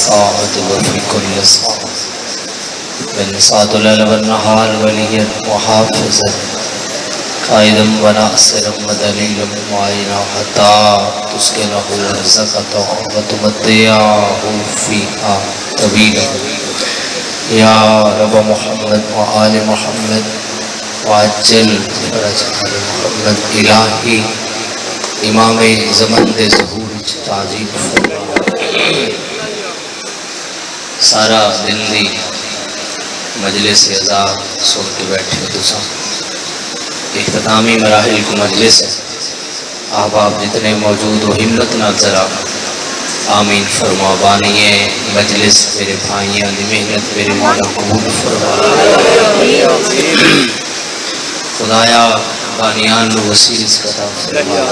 الساعة وفي كل ساعة من ساعة الليل والنهار وليا وحافظا قائدا وناصرا ودليلا معينا حتى تسكنه رزقته وتمتعه فيها طويلا يا رب محمد وآل محمد وعجل فرج آل محمد الہی امام زمن دے ظہور تعظیم فرما سارا دن دی مجلس عزا سن کے بیٹھے تساں اختتامی مراحل کو مجلس ہے احباب جتنے موجود ہو ہمت نہ ذرا آمین فرما بانیے مجلس میرے بھائیاں دی محنت میرے مولا قبول فرما خدایا بانیان لو وسیع رزق عطا فرما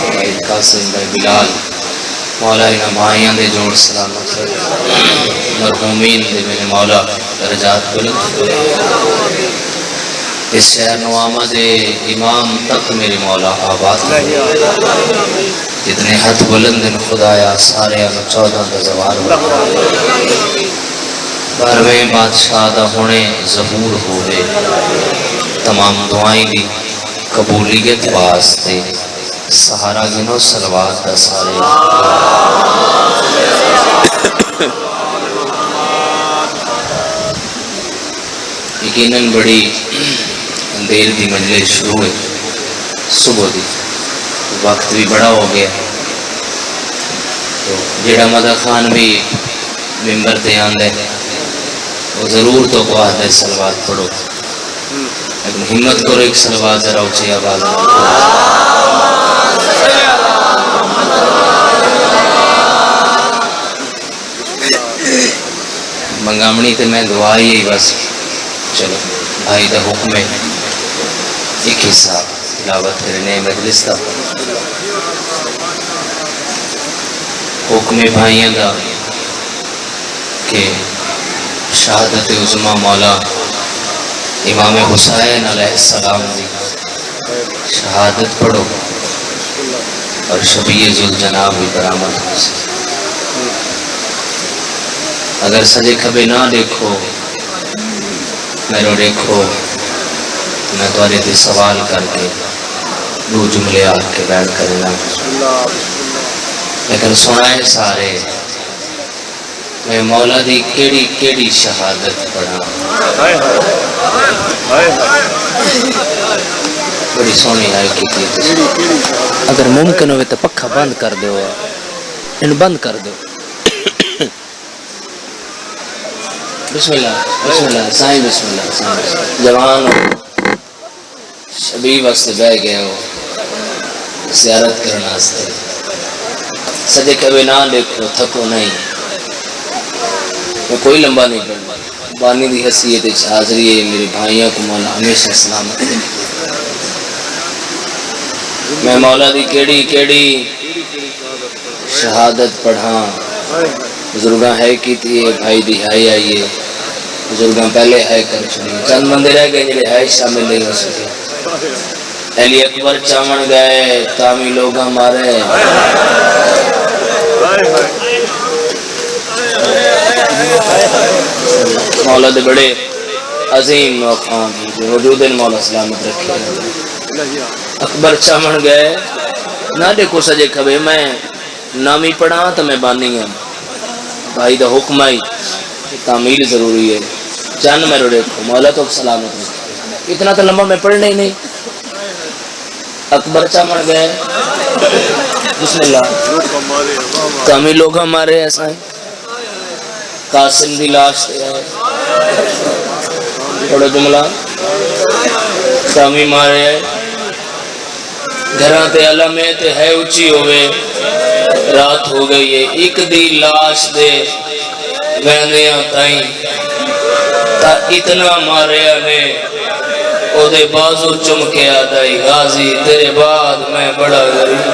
بھائی قاسم بھائی بلال مولا انہاں بھائیاں دے جوڑ سلامت مرحومین دے میرے مولا درجات بلند فرما اس شہر نوامہ دے امام تک میرے مولا آباد جتنے ہاتھ بلند ان خدایا سارے ان 14 دا زوار بارویں بادشاہ دا ہونے ظہور ہوئے تمام دعائیں بھی قبولیت واسطے سہارا گنو صلوات دا سارے یقیناً بڑی دیر دی مجلس شروع ہوئی صبح دی وقت بھی بڑا ہو گیا تو جڑا مدہ خان بھی ممبر تے آندے وہ ضرور تو کو آدھے سلوات پڑھو لیکن ہمت کرو ایک سلوات ذرا اچھی آواز منگامنی تے میں دعائی ہی بس چلو بھائی دا حکم ہے ایک حصہ تلاوت کرنے مجلس دا حکم بھائیاں دا کہ شہادت عظمہ مولا امام حسین علیہ السلام دی شہادت پڑھو اور شبیہ ذوالجناب بھی برآمد ہو سکے اگر سجے کھبے نہ دیکھو میرے دیکھو میں توارے تے سوال کر کے دو جملے آ کے بیٹھ کرنا لیکن سنائے سارے میں مولا دی کیڑی کیڑی شہادت پڑھا بڑی سونی آئے کی تھی اگر ممکن ہوئے تو پکھا بند کر دو ان بند کر دو بسم اللہ سائیں بسم اللہ جوان ہو شبیب وقت بہ گئے ہو زیارت کرنا آستے سجے کبھی نہ دیکھو تھکو نہیں میں کوئی لمبا نہیں کرنا بانی دی حیثیت حاضری ہے میرے بھائیوں کو مولا ہمیشہ سلامت ہے میں مولا دی کیڑی کیڑی شہادت پڑھاں بزرگاں ہے کی تھی بھائی دی ہائی آئیے بزرگاں پہلے ہے کر چھوڑی چند مندر رہ گئے جنہیں ہے شامل نہیں ہو سکے علی اکبر چامن گئے تامی لوگاں مارے مولا دے بڑے عظیم مقام وجود مولا سلامت رکھے اکبر چامن گئے نہ دیکھو سجے کھبے میں نامی پڑھا تو میں بانی ہوں بھائی دا حکم آئی تعمیل ضروری ہے چند میں رو دیکھو مولا تو سلامت رکھے اتنا تو لمبا میں پڑھنا ہی نہیں اکبر چامن گئے بسم اللہ تعمیل لوگ ہمارے ایسا ہیں قاسم دی لاش تے ہے تھوڑا جملہ تعمیل مارے ہے گھران تے علمے تے ہے اچھی ہوئے رات ہو گئی ہے ایک دی لاش دے ویندیاں تائیں تا اتنا مارے نے او دے بازو چمکے آدائی غازی تیرے بعد میں بڑا غریب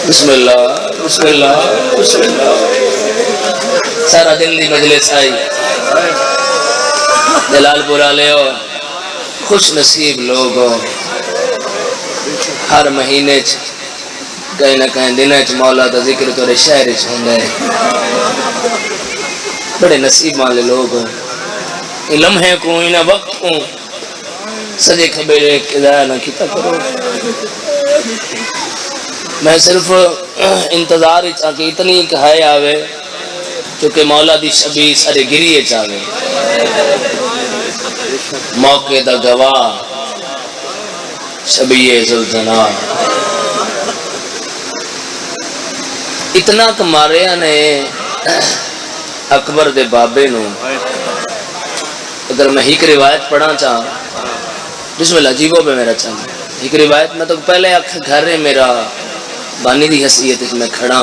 بسم اللہ بسم اللہ بسم اللہ سارا دن دی مجلس آئی جلال پورا لے ہو خوش نصیب لوگ ہو ہر مہینے کہیں نہ کہیں دن مولا کا ذکر تھوڑے شہر ہوتا ہے. بڑے نصیب والے لوگ ہوں. ان لمحے کو ان وقت کو سجے کھبے ضائع نہ کیتا کرو. میں صرف انتظار کہ اتنی ایک ہے آوے چونکہ مولا دی شبی سارے گریے چاہے موقع دا گواہ شبیہ ذوالجنا. اتنا کماریا نے اکبر دے بابے نو. اگر میں ایک روایت پڑھا چاہاں بسم اللہ جیبو پہ میرا چاہاں ایک روایت میں تو پہلے گھر ہے میرا بانی دی حیثیت میں کھڑا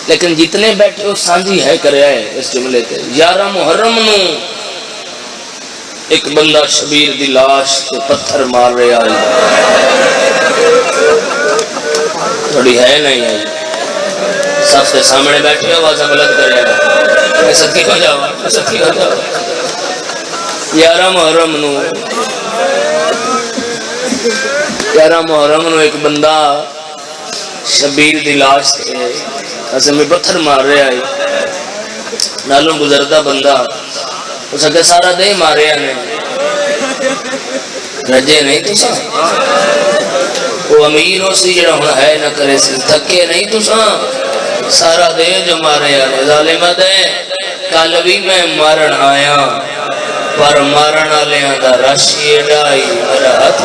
لیکن جتنے بیٹھے ہو سانجی ہے کریا ہے اس جملے تے. 11 محرم نو ایک بندہ شبیر دی لاش تے پتھر مار رہا ہے. تھوڑی ہے نہیں ہے سب کے سامنے بیٹھے ہو آواز غلط کرے گا. میں صدقے ہو جاؤں 11 محرم نو 11 محرم نو ایک بندہ شبیر دی لاش تے اسے میں پتھر مار رہا ہے. نالوں گزرتا بندہ اس کے سارا دے مارے نے رجے نہیں تو سا وہ امیر ہو سی جڑا ہوں ہے نہ کرے سی تھکے نہیں تو سا سارا دے جو مارے نے. ظالمت ہے کل بھی میں مارن آیا پر مارن آلیاں دا راشی اڈائی میرا ہاتھ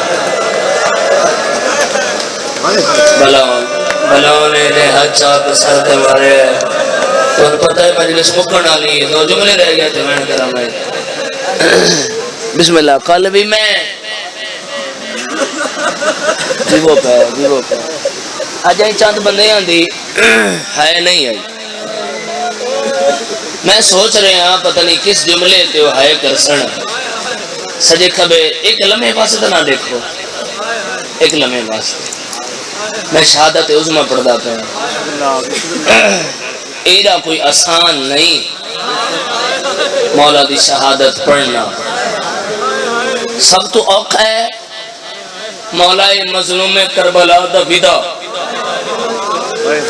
بلاؤں نے ہاتھ چاک سر دے مارے ہیں. تو پتہ ہے مجلس مکن آلی ہے 2 جملے رہ گئے تھے میں نے کرا میں بسم اللہ. کل بھی میں جیبو پہ آج آئی چاند بندے آندھی ہے نہیں آئی. میں سوچ رہے ہیں پتہ نہیں کس جملے تے وہ ہے کرسن سجے کھبے ایک لمحے پاسے تو نہ دیکھو ایک لمحے پاسے میں شہادت عظمہ پڑھتا پہ. ایرا کوئی آسان نہیں مولا دی شہادت پڑھنا. سب تو اوکھ ہے مولا مظلوم کربلا دا ودا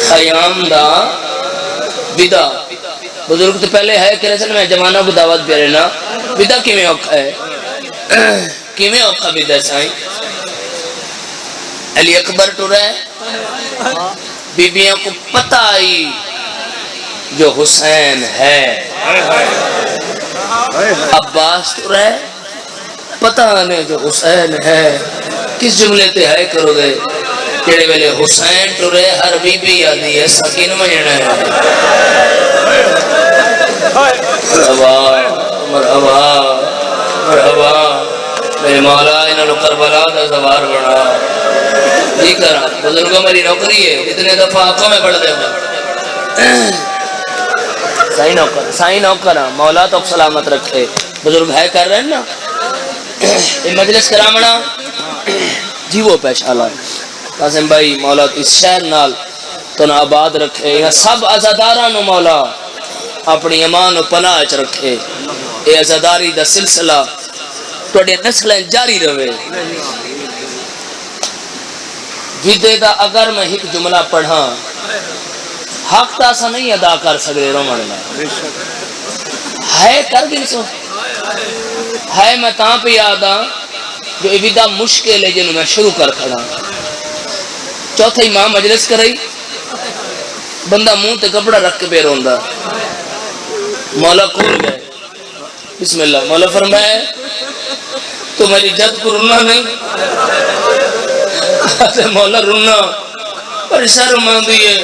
خیام دا ودا. بزرگ تو پہلے ہے کہ رسل میں جوانہ کو دعوت پہ رہنا ودا کیویں اوکھ ہے کیویں اوکھا ودا سائیں. علی اکبر ٹو رہے بیبیاں کو پتہ آئی جو حسین ہے. عباس ٹو رہے پتہ آنے جو حسین ہے. کس جملے تے ہے کرو گے جڑے ویلے حسین ٹو رہے ہر بی بی آدھی ہے سکین مجھنا ہے. مرحبا مرحبا میرے مولا انہوں نے کربلا دا زوار بنا جی کرا. بزرگوں میری نوکری ہے اتنے دفعہ آنکھوں میں پڑھ دے سائیں نوکر مولا تو سلامت رکھے. بزرگ ہے کر رہے ہیں نا مجلس کرامنا جی وہ پیش آلہ قاسم بھائی مولا اس شہر نال تو نہ آباد رکھے. یہ سب عزادارانو مولا اپنی امان و پناہ چ رکھے. یہ عزاداری دا سلسلہ توڑے نسلیں جاری رہے. ویدے دا اگر میں ایک جملہ پڑھا حق تا سا نہیں ادا کر سکتے رومن میں ہے کر گئی سو ہے. میں تاں پہ یاد ہاں جو ویدہ مشکل ہے جنہوں میں شروع کر کھڑا. چوتھا امام مجلس کرائی بندہ منہ تے کپڑا رکھ کے پہ روندا. مولا کھول گئے بسم اللہ. مولا فرمائے تو میری جد کو رننا نہیں مولا رننا پر شرم آندی ہے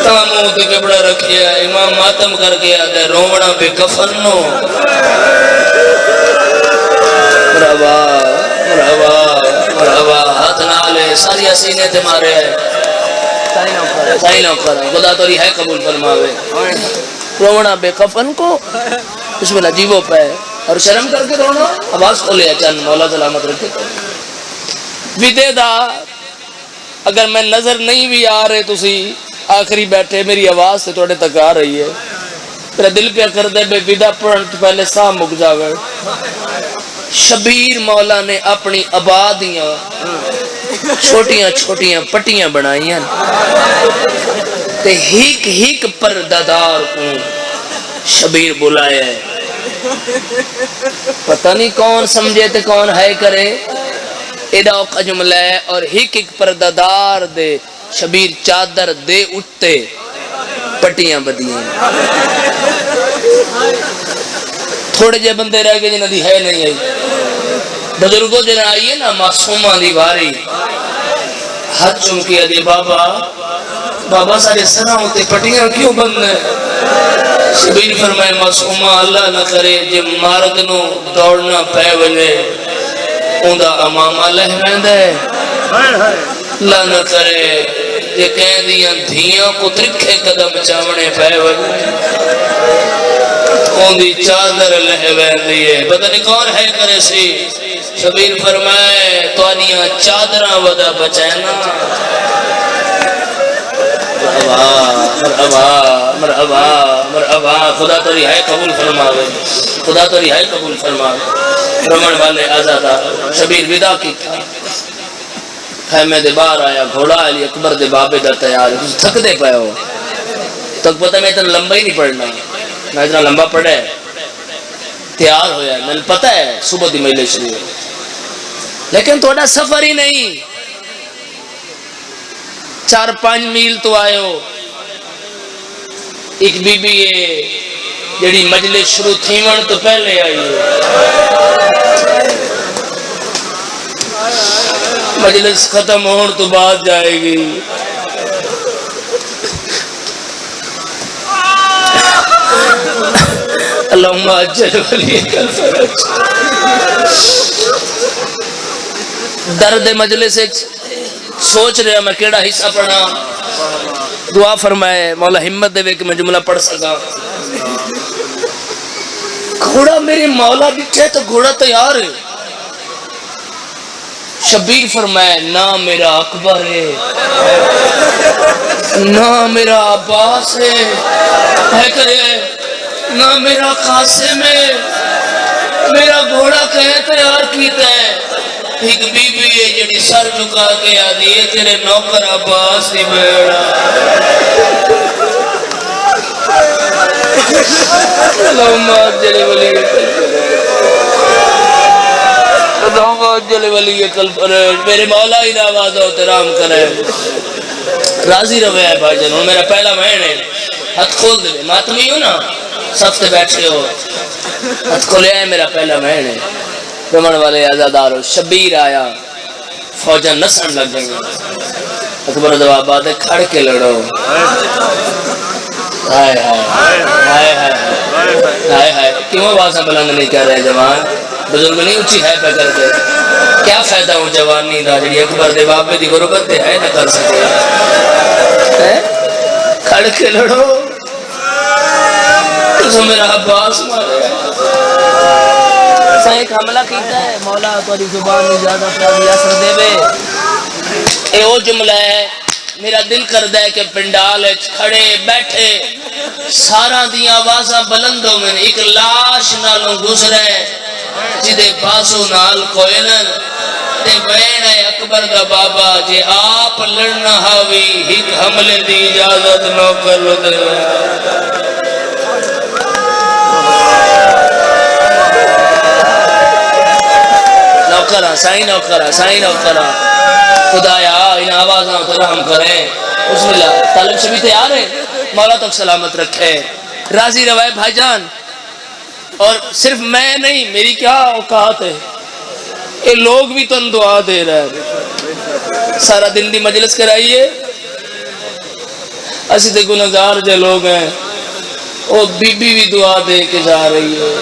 تاں منہ تے کپڑا رکھیا. امام ماتم کر کے آدھے رونا پہ کفن نو. مرحبا مرحبا مرحبا ہاتھ نالے ساری سینے تے مارے ہے سائیں نوکر خدا توری ہے قبول فرماوے. رونا بے کفن کو بسم اللہ جیبو پہ اور شرم کر کے رونا آواز کھولے چند مولا سلامت رکھے. ویدے دا اگر میں نظر نہیں بھی آ رہے تسی آخری بیٹھے میری آواز سے توڑے تک آ رہی ہے میرا دل پہ کر دے بے ویدہ پڑھن تو پہلے ساہ مک جاوے. شبیر مولا نے اپنی آبادیاں چھوٹیاں چھوٹیاں پٹیاں بنائیاں تے ہیک ہیک پردادار کو شبیر بلایا ہے. پتہ نہیں کون سمجھے تے کون ہے کرے. ایڈا اوکھا جملہ ہے. اور ہیک ہیک پردادار دے شبیر چادر دے اٹھتے پٹیاں بدیاں. تھوڑے جے بندے رہ گئے جنہ دی ہے نہیں آئی. بزرگوں جنہ آئیے نا معصومہ دی باری ہاتھ چمکیا دی بابا سارے سرہ ہوتے پٹیاں کیوں بند ہیں؟ شبیر فرمائے معصومہ اللہ نہ کرے جب مارد نو دوڑنا پہ وجے اوندہ امام اللہ ویندہ ہے. اللہ نہ کرے یہ کہہ دیاں دھیاں کو ترکھے قدم چاونے پہ وجے اوندی چادر لہ ویندی ہے. پتہ نہیں کون ہے کرے سی. شبیر فرمائے تو انیاں چادرہ ودا بچائنا. مرحبا مرحبا خدا تو رہائی قبول فرماوے. خدا تو رہائی قبول فرماوے. رمن والے آزادہ شبیر ودا کی تھا. خیمے دے باہر آیا گھوڑا علی اکبر دے بابے دا تیار. تھک دے پائے ہو تک پتہ میں اتنا لمبا ہی نہیں پڑھنا. میں اتنا لمبا پڑھا ہے تیار ہویا ہے. میں نے پتہ ہے صبح دی مجلس شروع ہے لیکن تھوڑا سفر ہی نہیں. 4-5 میل تو آئے ہو. ایک بی بی ہے جڑی مجلس شروع تھی من تو پہلے آئی ہے. مجلس ختم ہون تو بعد جائے گی. اللہم اجل ولیک الفرج. درد مجلس ایک سوچ رہا میں کیڑا حصہ پڑھا. دعا فرمائے مولا ہمت دے کہ میں جملہ پڑھ سکا. گھوڑا میرے مولا بٹھے تو گھوڑا تیار ہے. شبیر فرمائے نہ میرا اکبر ہے نہ میرا عباس ہے کرے نہ میرا قاسم ہے. میرا گھوڑا کہے تیار کیتا ہے. ایک بی بی ہے جڑی سر جھکا کے آدھی ہے تیرے نوکر عباس ہی بیڑا. اللہم اجل ولیک الفرج. میرے مولا ہی نواز و احترام کرے. راضی روے ہے بھائی جنوں. میرا پہلا مہین ہے. ہاتھ کھول دے. ماتمی ہو نا صف تے بیٹھے ہو. ہاتھ کھولے ہے. میرا پہلا مہین ہے. رمن والے آزادارو. شبیر آیا فوجہ نسن لگ گئی. اکبر دعا باتیں کھڑ کے لڑو. ہائے ہائے ہائے ہائے ہائے. کیوں آوازیں بلند نہیں کر رہے جوان؟ بزرگ نہیں اونچی ہے پہ کر کے کیا فائدہ ہوں جوانی دا جڑی اکبر دے باپ دی غربت دے ہے نہ کر سکے. کھڑ کے لڑو. تو میرا عباس مارے ایک حملہ کیتا ہے. مولا تاری زبان میں زیادہ پیاری اثر دے بے. اے او جملہ ہے میرا دل کردہ ہے کہ پنڈال کھڑے بیٹھے سارا دیا آوازاں بلندوں میں ایک لاش نالوں گزرے جدے پاسو نال کوئلن تے بین ہے اکبر دا بابا جے آپ لڑنا ہاوی ایک حملے دی اجازت نو کر لو دے. نوکرہ سائیں نوکرہ سائیں نوکرہ خدایا ان آوازاں تو رحم کریں. بسم اللہ. طالب شبی تیار ہے. مولا تک سلامت رکھے. راضی روائے بھائی جان. اور صرف میں نہیں میری کیا اوقات ہے. یہ لوگ بھی تن دعا دے رہے ہیں. سارا دن دی مجلس کرائیے. اسی تے گنہگار جے لوگ ہیں. وہ بی بی بھی دعا دے کے جا رہی ہے.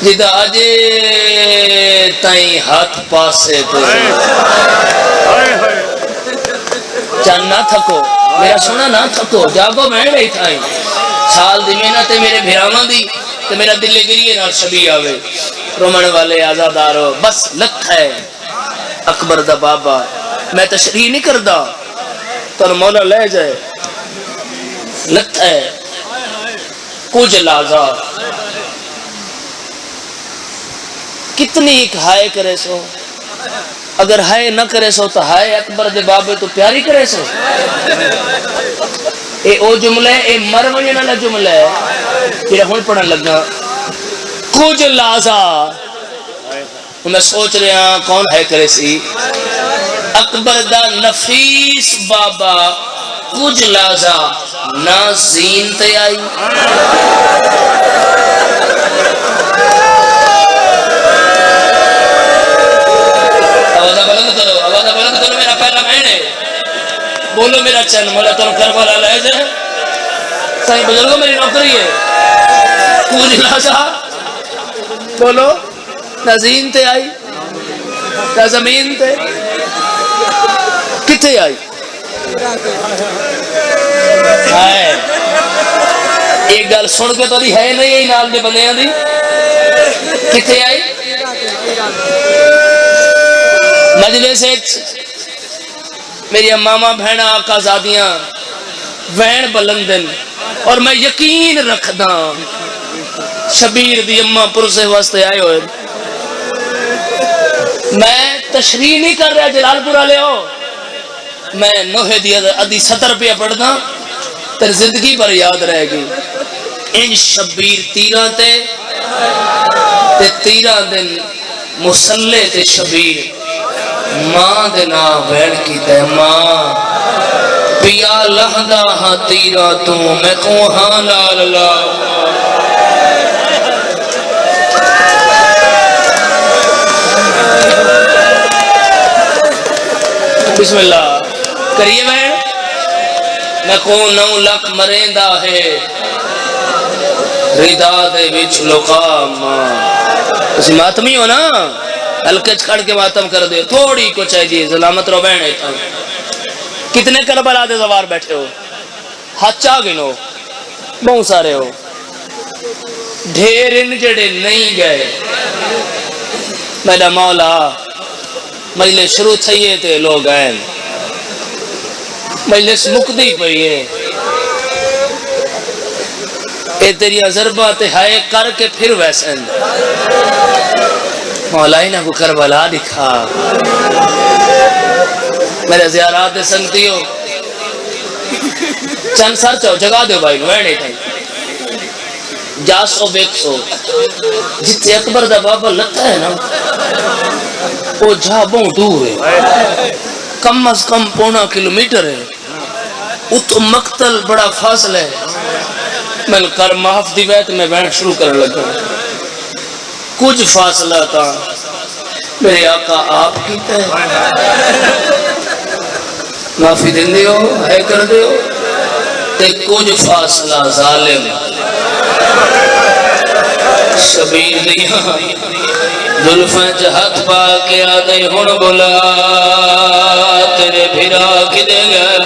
جدا آجے تائیں ہاتھ پاسے تے چاند نہ تھکو. میرا سونا نہ تھکو. جاگو میں رہی تھائیں. سال دی محنت ہے میرے بھیراواں دی تے میرا دل گریے نال شبی آوے. رومن والے آزادارو بس لکھ ہے اکبر دا بابا. میں تشریح نہیں کردا تو مولا لے جائے. لکھ ہے کچھ لازا کتنی ایک ہائے کرے سو. اگر ہائے نہ کرے سو تو ہائے اکبر دے بابے تو پیاری کرے سو. اے او جملہ ہے, اے مر ونجن والا جملہ ہے جڑا ہن پڑھن لگا. کچھ لازا میں سوچ رہا کون ہے کرے سی. اکبر دا نفیس بابا کچھ لازا نہ زین تے آئی. آواز بلند کرو, میرا پہلا بہن ہے. بولو میرا چند مولا تم کربلا لے جائے. صحیح بزرگوں میری نوکری ہے. کچھ لازا بولو نہ زین تے آئی نہ زمین تے کتھے آئی. ایک گل سن کے تو دی ہے نہیں یہی نال دے بندیاں دی کتھے آئی. مجلس میری ماما بہنا آقا زادیاں وین بلندن اور میں یقین رکھدا شبیر دی اماں پرسے واسطے آئے ہوئے. میں تشریح نہیں کر رہا جلال پورا لے ہو, میں نوہے دی ادھی 70 روپیہ پڑھدا تر زندگی پر یاد رہے گی. ان شبیر تیرہ تے 13 دن مسلح تے شبیر ماں دے نا ویڑ کی تے ماں پیا لہدا ہاں تیرہ تو میں کوہاں لال لال. بسم اللہ کریے بہن. میں کو 9 لاکھ مریندا ہے ردا دے وچ لقا ماں. اسی ماتمی ہو نا, ہلکے کھڑ کے ماتم کر دے تھوڑی کو چاہیے سلامت رو بہن. کتنے کربلا دے زوار بیٹھے ہو, ہاتھ آ گنو بہت سارے ہو. ڈھیر ان جڑے نہیں گئے میرا مولا مجلس شروع تھئیے تے لوگ آئے, مجلس مقدی پئیے. اے تیری ضربہ تے ہائے کر کے پھر ویسن مولا ہی نہ کو کربلا دکھا. میرے زیارات دے سنگتی ہو چند سر چاہو جگہ دے بھائی ویڑے تھے جا سو بیک سو جتے اکبر دا بابا لگتا ہے نا وہ جا بہت دور ہے, کم از کم 1.5 کلومیٹر ہے. اتو مقتل بڑا فاصل ہے. مل کر محف دی ویت میں بہن شروع کرنے لگا. کچھ فاصلہ تھا میرے آقا آپ کیتا ہے معافی دن دیو ہے کر دیو تے کچھ فاصلہ ظالم شبیر دیا ظلفیں جہت پا کے آدھے ہن بلا تیرے بھیرا کی دے گئے.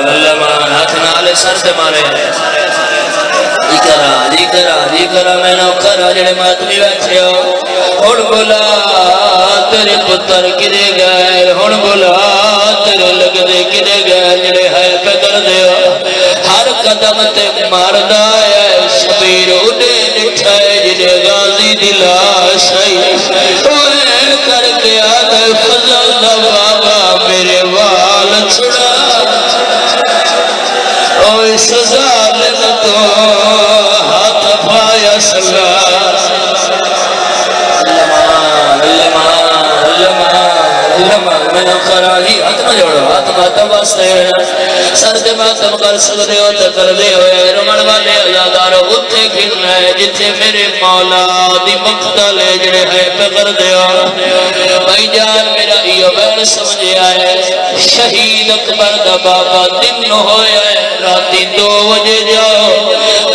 اللہ مان ہاتھ نالے سر سے مارے جی کرا میں نو کرا جڑے ماتمی بیٹھے ہو. ہن بلا تیرے پتر کی دے گئے, ہن بلا تیرے لگ دے کی دے گئے جڑے ہے پہ کر دے ہو. ہر قدم تے ماردا ہے شبیر اڈے نٹھائے جڑے غازی دلاش ہے کر کے آدھے فضل دا بابا میرے وال چھڑا اوہ سزا لن تو ہاتھ پایا سلا. میں نہ خراجی ہاتھ نہ جوڑو ہاتھ ماتم واسطے سر دے ماتم کر سکتے ہو تو کر دے ہوئے. رمن والے ازادارو اتھے گھرنا ہے جتھے میرے مولا دی مقتل ہے جڑے ہے پہ کر دے ہو. بھائی جان میرا ایو بین سمجھے آئے شہید اکبر دا بابا دن ہویا ہے راتی 2 بجے جاؤ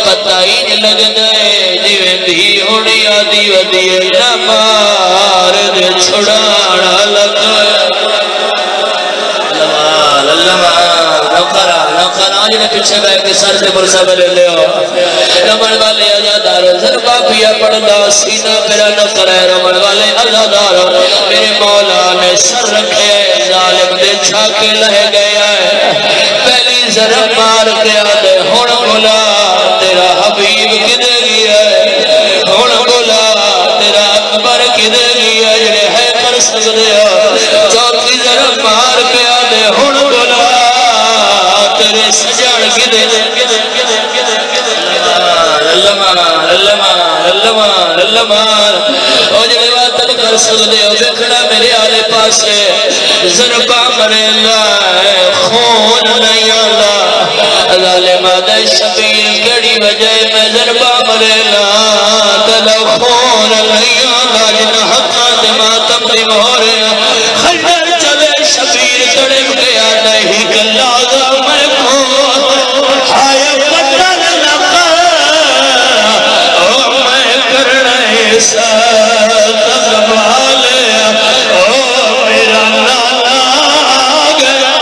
پتہ ہی لگ جائے جیویں دی ہوڑی آدھی ودیے نہ مار دے چھڑانا لگ. نوکران جنہیں پیچھے بیٹھ کے سر سے برسا میں لے لے ہو. رمن والے ازادار ضربہ پیا پڑھنا سینہ پیرا نہ کرے. رمن والے ازادار میرے مولا نے سر رکھے ظالم دے چھاکے لہ گیا ہے. پہلی ضرب مار کے آدھے ہون بولا تیرا حبیب کدے گیا ہے, ہون بولا تیرا اکبر کدے گیا ہے. دے او جڑے وعدہ کر سکدے ہو دیکھنا میرے آلے پاسے ضربہ مرے اللہ خون نہیں اللہ ظالم آدھے شبیر گڑی وجہ میں ضربہ مرے اللہ تلا خون نہیں اللہ جن حقا دماتم دی مہورے خنجر چلے شبیر تڑپ گیا نہیں گلازہ میں خون ہائے بدل لگا او میں کرنے سا تغبالے او میرا نانا گیا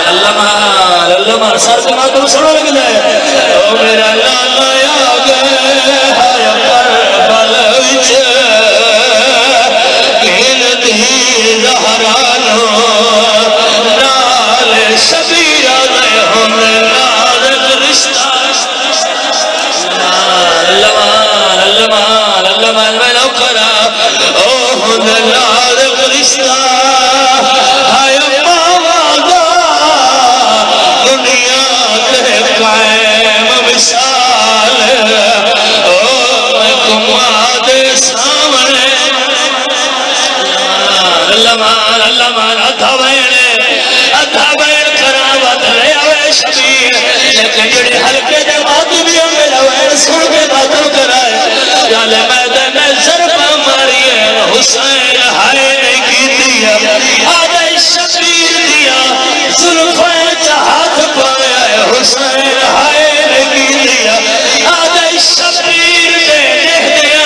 اللہ مان سر سے ماتم سنو لگ جائے او میرا نانا گیا ہائے پر بلوچ کین دی زہرانو نال شبیرہ دے ہم نال رشتہ اللہ مان میں نو کرا او ہن نال رشتہ ہائے ماما دنیا کے قائم مثال او میں کماد سامنے اللہ مان ادھا بین کرا بدلے آوے شبیر لیکن جڑے ہلکے دے ماتو بھی میرا وین سن کے باتوں کرائے جالے میدن میں ضربہ ماری ہے حسین ہائے نہیں کی دیا آدھے شبیر دیا ظلفیں چاہت پایا ہے حسین ہائے نہیں کی دیا آدھے شبیر دے دیا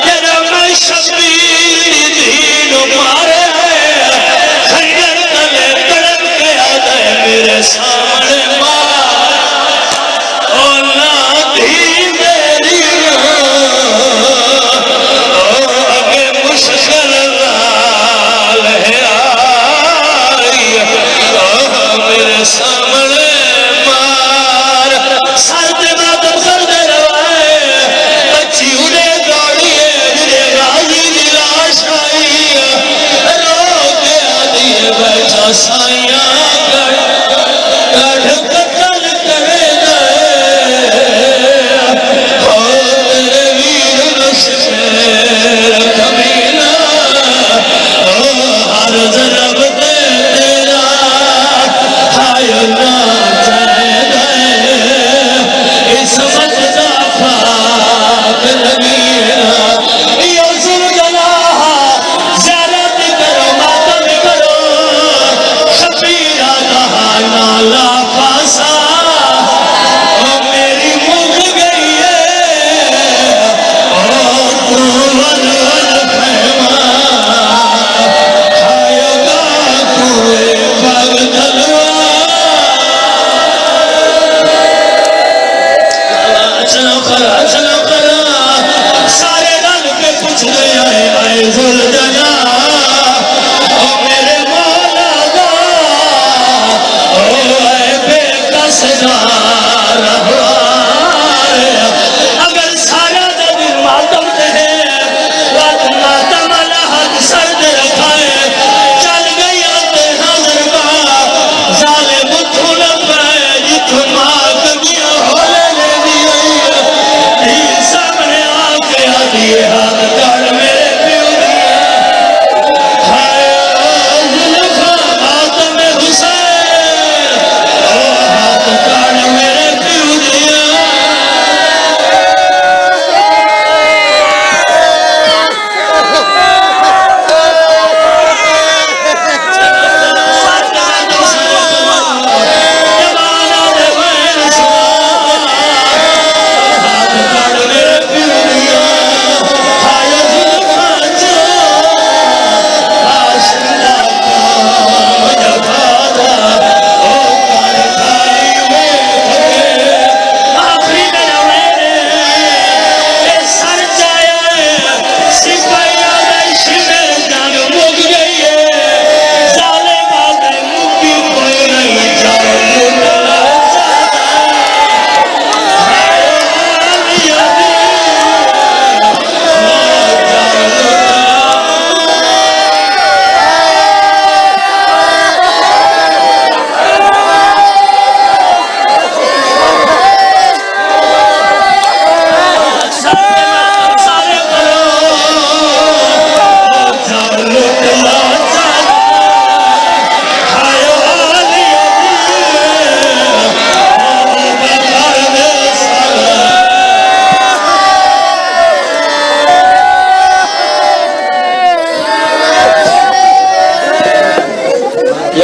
جنہ میں شبیر دی دین مارے خنجر تلے تڑپ کے آدھے میرے سامنے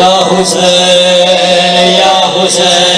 یا حسین یا حسین